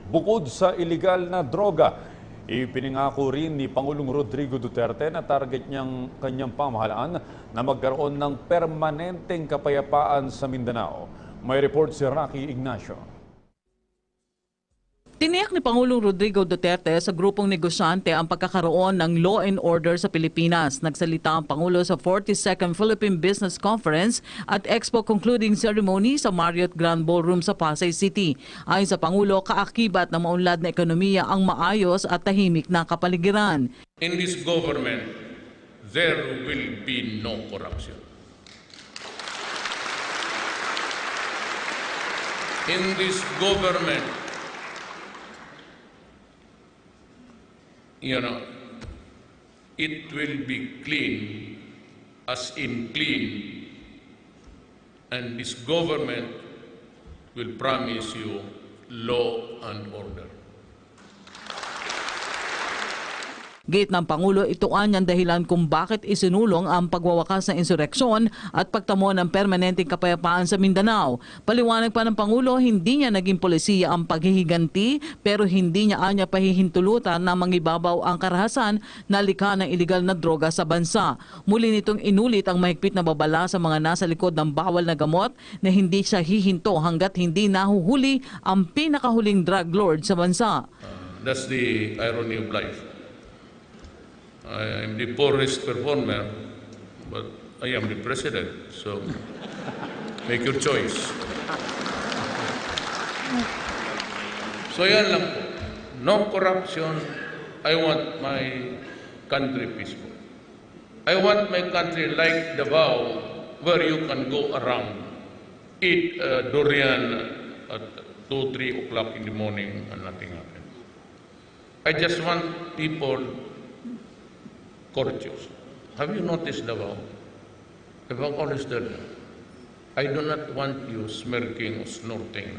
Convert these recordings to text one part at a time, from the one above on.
Bukod sa iligal na droga, ipinangako rin ni Pangulong Rodrigo Duterte na target niyang kanyang pamahalaan na magkaroon ng permanenteng kapayapaan sa Mindanao. May report si Rocky Ignacio. Tiniyak ni Pangulong Rodrigo Duterte sa grupong negosyante ang pagkakaroon ng law and order sa Pilipinas. Nagsalita ang Pangulo sa 42nd Philippine Business Conference at Expo Concluding Ceremony sa Marriott Grand Ballroom sa Pasay City. Ayon sa Pangulo, kaakibat ng maunlad na ekonomiya ang maayos at tahimik na kapaligiran. In this government, there will be no corruption. In this government, it will be clean, as in clean, and this government will promise you law and order. Gate ng Pangulo, ito ang dahilan kung bakit isinulong ang pagwawakas ng insureksyon at pagtamo ng permanenteng kapayapaan sa Mindanao. Paliwanag pa ng Pangulo, hindi niya naging polisiya ang paghihiganti pero hindi niya pahihintulutan na mangibabaw ang karahasan na likha ng iligal na droga sa bansa. Muli nitong inulit ang mahigpit na babala sa mga nasa likod ng bawal na gamot na hindi siya hihinto hanggat hindi nahuhuli ang pinakahuling drug lord sa bansa. That's the irony of life. I am the poorest performer, but I am the president, so make your choice. So yan lang po. No corruption. I want my country peaceful. I want my country like Davao, where you can go around, eat durian at 2, 3 o'clock in the morning and nothing happens. I just want people courteous. Have you noticed Davao? If I'm honest, I do not want you smirking or snorting.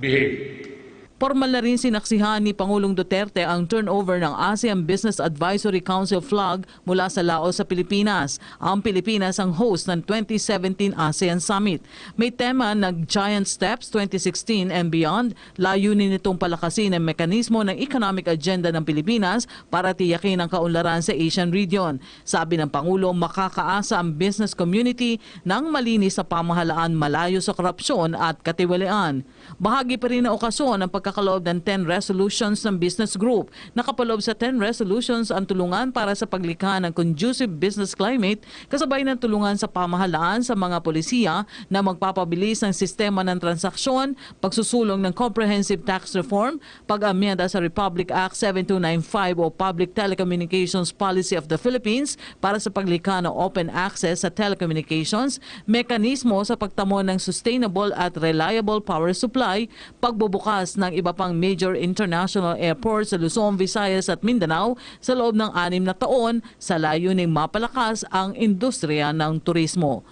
Behave. Formal na rin sinaksihan ni Pangulong Duterte ang turnover ng ASEAN Business Advisory Council flag mula sa Laos sa Pilipinas. Ang Pilipinas ang host ng 2017 ASEAN Summit. May tema na Giant Steps 2016 and Beyond. Layunin nitong palakasin ang mekanismo ng economic agenda ng Pilipinas para tiyakin ang kaunlaran sa Asian region. Sabi ng Pangulo, makakaasa ang business community ng malinis sa pamahalaan, malayo sa korupsyon at katiwalian. Bahagi pa rin na okasyon ang pagkakaloob ng 10 resolutions ng business group. Nakapaloob sa 10 resolutions ang tulungan para sa paglikha ng conducive business climate, kasabay ng tulungan sa pamahalaan sa mga polisiya na magpapabilis ng sistema ng transaksyon, pagsusulong ng comprehensive tax reform, pag-amyenda sa Republic Act 7295 o Public Telecommunications Policy of the Philippines para sa paglikha ng open access sa telecommunications, mekanismo sa pagtamo ng sustainable at reliable power supply, pagbubukas ng iba pang major international airports sa Luzon, Visayas at Mindanao sa loob ng 6 na taon sa layuning mapalakas ang industriya ng turismo.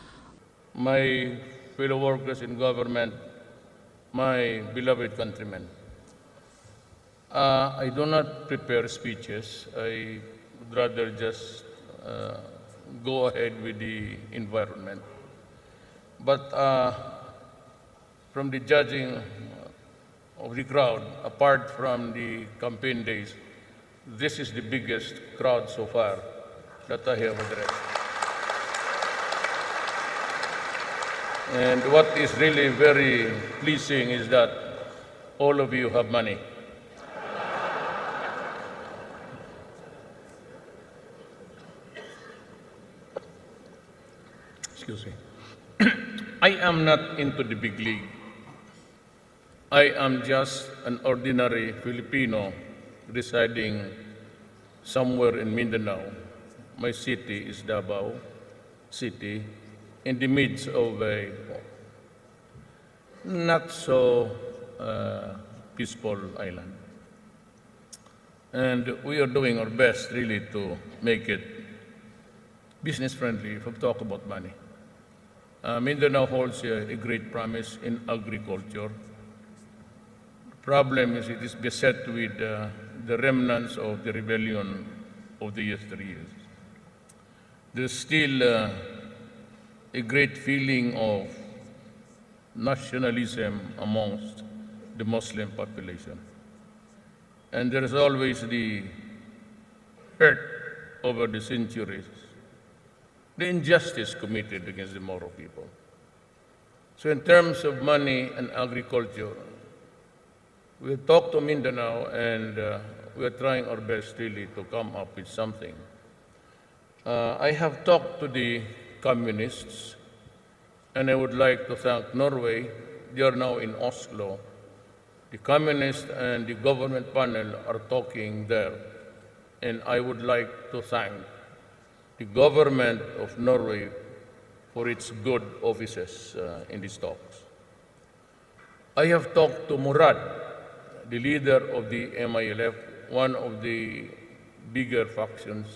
My fellow workers in government, my beloved countrymen, I do not prepare speeches. I would rather just go ahead with the environment. But from the judging of the crowd, apart from the campaign days, this is the biggest crowd so far that I have addressed. And what is really very pleasing is that all of you have money. Excuse me. I am not into the big league. I am just an ordinary Filipino residing somewhere in Mindanao. My city is Davao City, in the midst of a not so peaceful island. And we are doing our best really to make it business friendly if we talk about money. Mindanao holds a great promise in agriculture. Problem is it is beset with the remnants of the rebellion of the yesteryears. There's still a great feeling of nationalism amongst the Muslim population. And there is always the hurt over the centuries, the injustice committed against the Moro people. So in terms of money and agriculture, we talked to Mindanao and we are trying our best really to come up with something. I have talked to the communists and I would like to thank Norway. They are now in Oslo. The communists and the government panel are talking there. And I would like to thank the government of Norway for its good offices in these talks. I have talked to Murad, the leader of the MILF, one of the bigger factions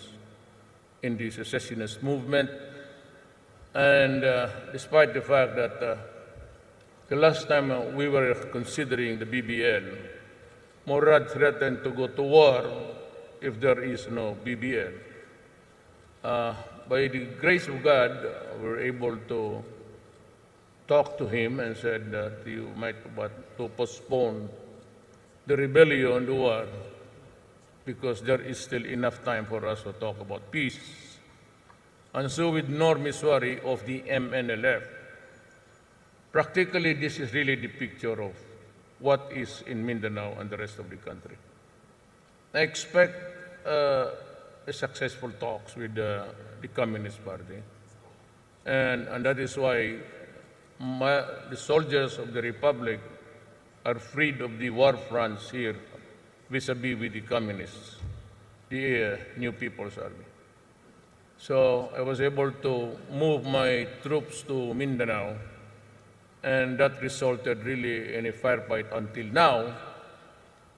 in the secessionist movement. And despite the fact that the last time we were considering the BBL, Murad threatened to go to war if there is no BBL. By the grace of God, we were able to talk to him and said that you might want to postpone the rebellion, the war, because there is still enough time for us to talk about peace. And so with Nor Miswari of the MNLF, practically this is really the picture of what is in Mindanao and the rest of the country. I expect a successful talks with the Communist Party. And that is why the soldiers of the Republic are freed of the war fronts here vis-a-vis with the communists, the New People's Army. So I was able to move my troops to Mindanao, and that resulted really in a firefight until now,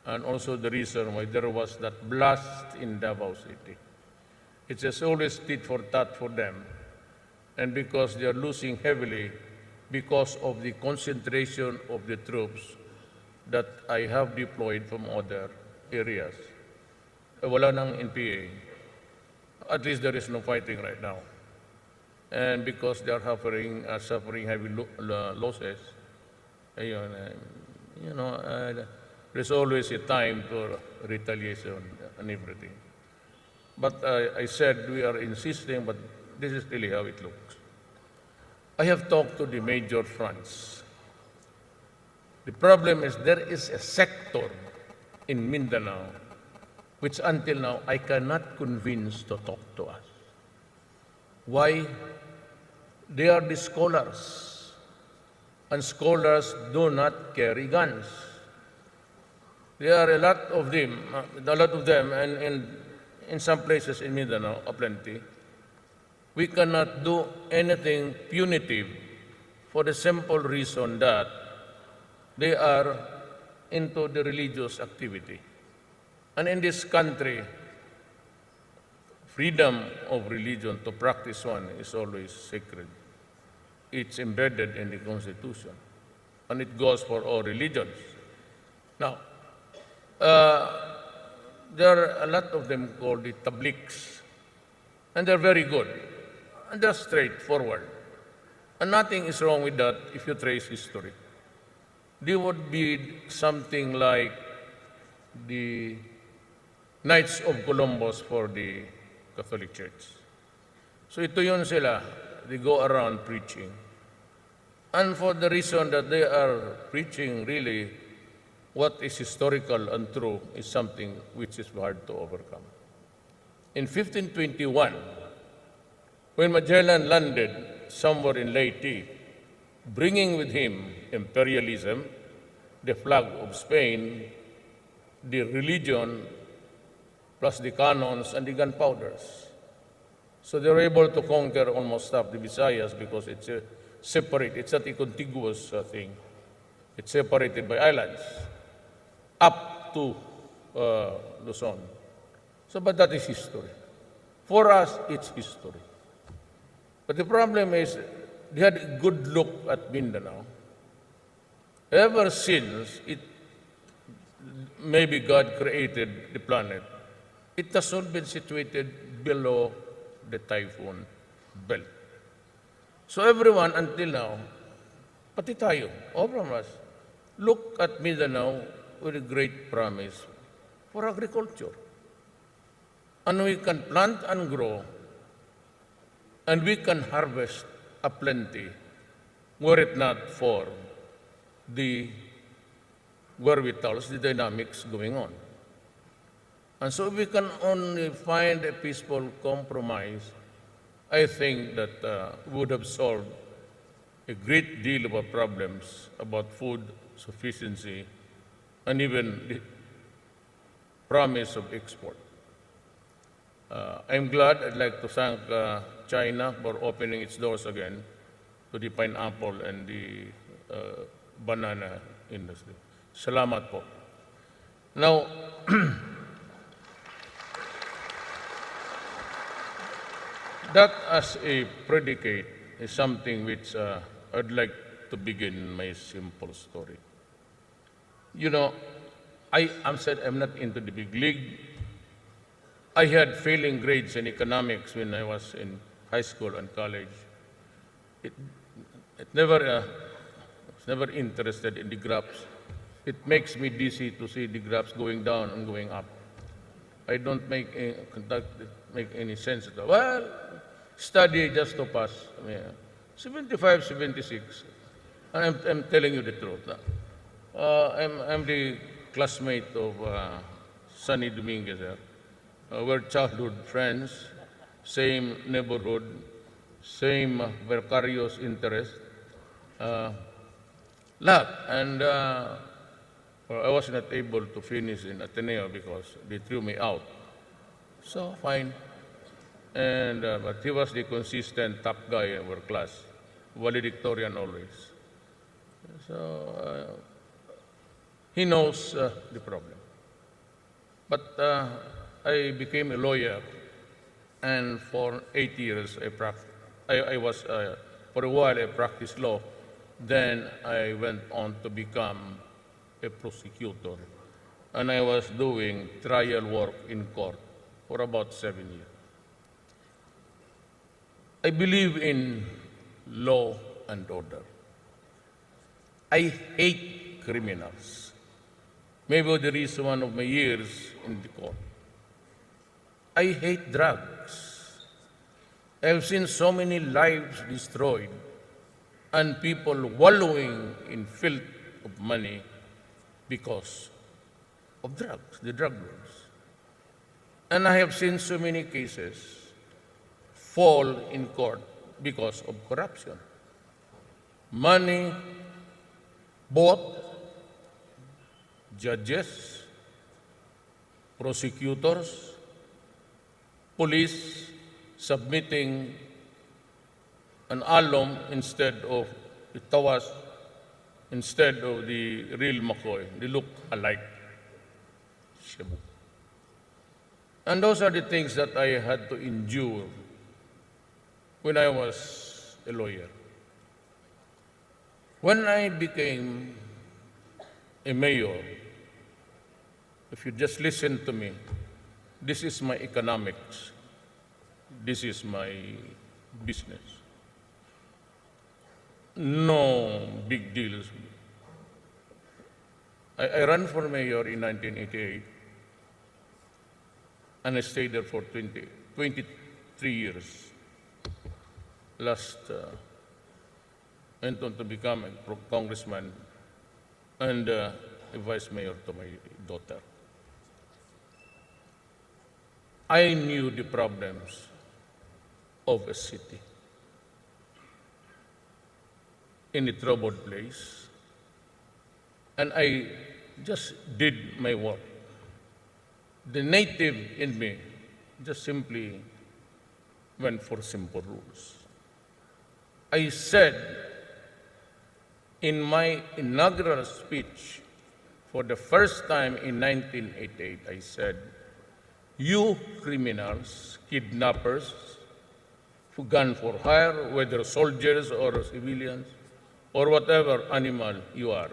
and also the reason why there was that blast in Davao City. It's just always tit for tat for them, and because they are losing heavily because of the concentration of the troops that I have deployed from other areas. Wala nang NPA. At least there is no fighting right now. And because they are suffering heavy losses, ayun, there's always a time for retaliation and everything. But I said we are insisting, but this is really how it looks. I have talked to the major fronts. The problem is there is a sector in Mindanao which until now I cannot convince to talk to us. Why? They are the scholars, and scholars do not carry guns. There are a lot of them, and in some places in Mindanao, plenty. We cannot do anything punitive for the simple reason that they are into the religious activity. And in this country, freedom of religion to practice one is always sacred. It's embedded in the Constitution, and it goes for all religions. Now, there are a lot of them called the tabliks, and they're very good, and they're straightforward. And nothing is wrong with that if you trace history. They would be something like the Knights of Columbus for the Catholic Church. So ito yun sila, they go around preaching. And for the reason that they are preaching really what is historical and true is something which is hard to overcome. In 1521, when Magellan landed somewhere in Leyte, bringing with him imperialism, the flag of Spain, the religion, plus the cannons and the gunpowders. So they were able to conquer almost half the Visayas because it's separate, it's not a contiguous thing. It's separated by islands up to Luzon. So, but that is history. For us, it's history. But the problem is, they had a good look at Mindanao. Ever since maybe God created the planet, it has not been situated below the typhoon belt. So everyone until now, pati tayo, all from us, look at Mindanao with a great promise for agriculture. And we can plant and grow, and we can harvest aplenty were it not for the wherewithals, the dynamics going on. And so we can only find a peaceful compromise. I think that would have solved a great deal of our problems about food sufficiency and even the promise of export. I'm glad. I'd like to thank China for opening its doors again to the pineapple and the banana industry. Salamat po. Now, that as a predicate is something which I'd like to begin my simple story. You know, I'm not into the big league. I had failing grades in economics when I was in high school and college. It never was never interested in the graphs. It makes me dizzy to see the graphs going down and going up. I don't make any sense at all. Well, study just to pass. I mean, 75, 76. And I'm telling you the truth. I'm the classmate of Sonny Dominguez. We're childhood friends, same neighborhood, same vicarious interest, lahat. And I was not able to finish in Ateneo because they threw me out. So, fine. And but he was the consistent top guy in our class, valedictorian always. So, he knows the problem. But I became a lawyer, and for 8 years I was, for a while I practiced law. Then I went on to become a prosecutor, and I was doing trial work in court for about 7 years. I believe in law and order. I hate criminals. Maybe the reason one of my years in the court. I hate drugs. I've seen so many lives destroyed and people wallowing in filth of money because of drugs, the drug lords. And I have seen so many cases fall in court because of corruption. Money bought judges, prosecutors, police submitting an alum instead of the tawas, instead of the real McCoy. They look alike. Shabu. And those are the things that I had to endure when I was a lawyer. When I became a mayor, if you just listen to me, this is my economics. This is my business. No big deals. I ran for mayor in 1988, and I stayed there for 23 years. Last, went on to become a congressman and a vice mayor to my daughter. I knew the problems of a city in a troubled place, and I just did my work. The native in me just simply went for simple rules. I said in my inaugural speech for the first time in 1988, I said, "You criminals, kidnappers, gun for hire, whether soldiers or civilians, or whatever animal you are,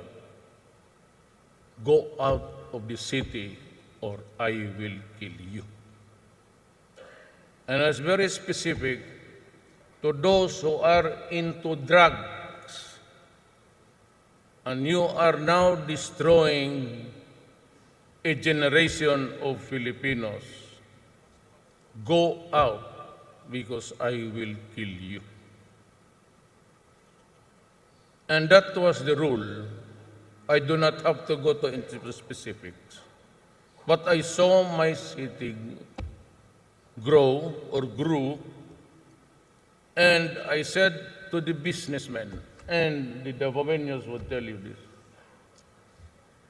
go out of the city or I will kill you." And I was very specific to those who are into drugs. and you are now destroying a generation of Filipinos. Go out because I will kill you. And that was the rule. I do not have to go into the specifics. But I saw my city grow or grew, and I said to the businessmen, and the Davameños would tell you this,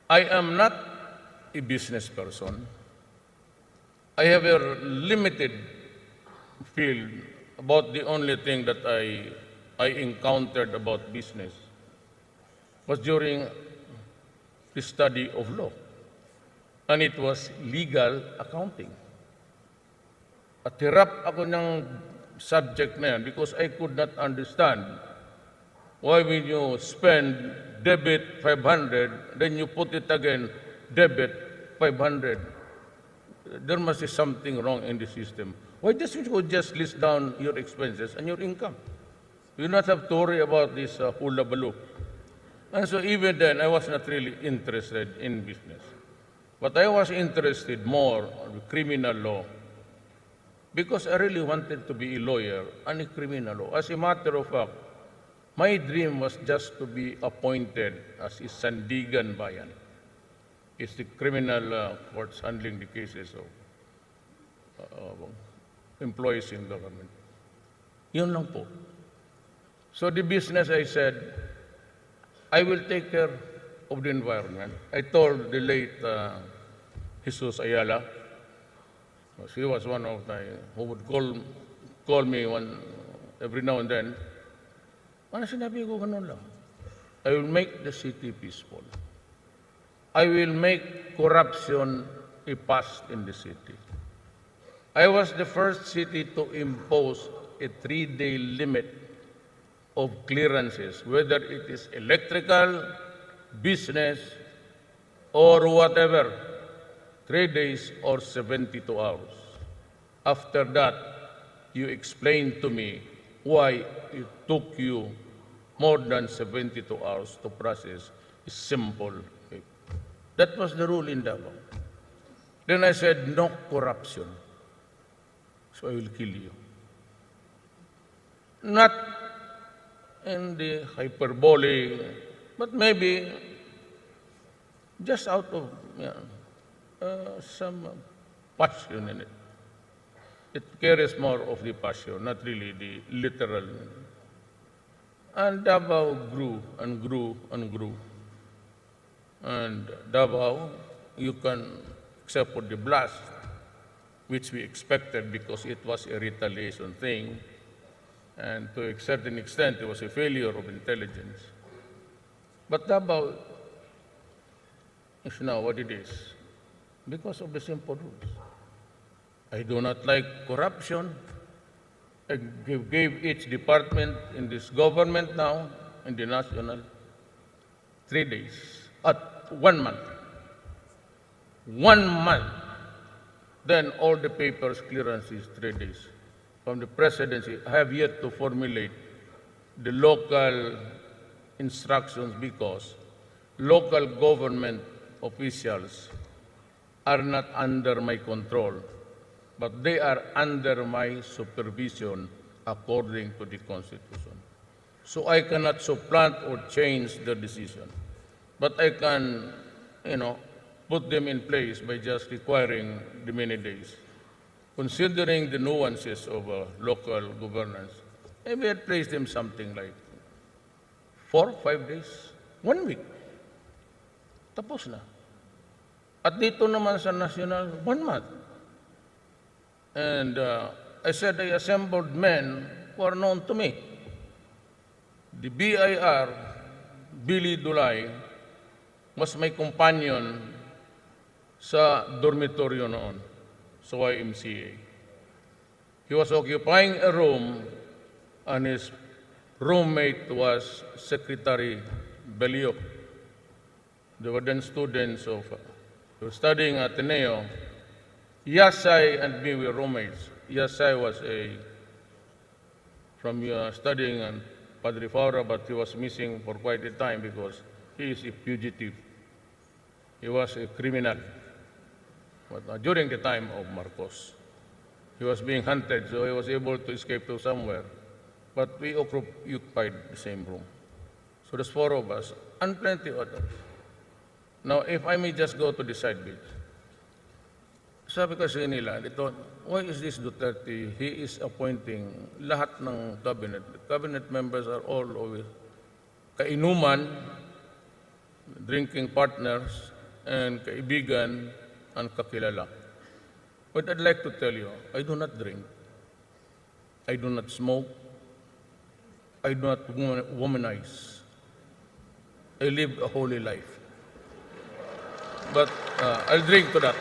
I am not a business person. I have a limited field. About the only thing that I encountered about business was during the study of law, and it was legal accounting. At hirap ako ng subject na yan because I could not understand why when you spend debit 500, then you put it again, debit 500. There must be something wrong in the system. Why just you could just list down your expenses and your income? You do not have to worry about this hula baloo. And so even then, I was not really interested in business. But I was interested more in criminal law because I really wanted to be a lawyer and a criminal law. As a matter of fact, my dream was just to be appointed as a Sandigan Bayan. It's the criminal courts handling the cases of employees in government. Yun lang po. So the business, I said, I will take care of the environment. I told the late Jesus Ayala, he was one of my, who would call me every now and then. Ano sinabi ko ganun lang? I will make the city peaceful. I will make corruption a past in the city. I was the first city to impose a 3-day limit of clearances, whether it is electrical, business, or whatever, 3 days or 72 hours. After that, you explained to me why it took you more than 72 hours to process a simple paper. That was the rule in Davao. Then I said, no corruption, so I will kill you. Not in the hyperbole, but maybe just out of some passion in it. It carries more of the passion, not really the literal. And Davao grew and grew and grew. And Davao, you can, except for the blast, which we expected because it was a retaliation thing, and to a certain extent it was a failure of intelligence. But Davao is now what it is because of the simple rules. I do not like corruption. I gave each department in this government now, in the national, 3 days, 1 month. 1 month. Then all the papers clearances 3 days. From the presidency, I have yet to formulate the local instructions because local government officials are not under my control, but they are under my supervision according to the Constitution. So I cannot supplant or change the decision, but I can, put them in place by just requiring the many days. Considering the nuances of local governance, maybe I'd place them something like 4, 5 days, 1 week. Tapos na. At dito naman sa national, 1 month. And I said I assembled men who are known to me. The BIR, Billy Dulay, was my companion sa dormitoryo noon, sa YMCA. He was occupying a room and his roommate was Secretary Belio. They were then students they were studying at Ateneo. Yasay and me were roommates. Yasay was from studying at Padre Faura, but he was missing for quite a time because he is a fugitive. He was a criminal. But during the time of Marcos, he was being hunted, so he was able to escape to somewhere. But we occupied the same room. So there's four of us, and plenty others. Now, if I may just go to the side bit. Sabi kasi nila, ito, why is this Duterte? He is appointing lahat ng cabinet. The cabinet members are all over kainuman, drinking partners, and kaibigan, and kakilala. But I'd like to tell you, I do not drink. I do not smoke. I do not womanize. I live a holy life. But I'll drink to that.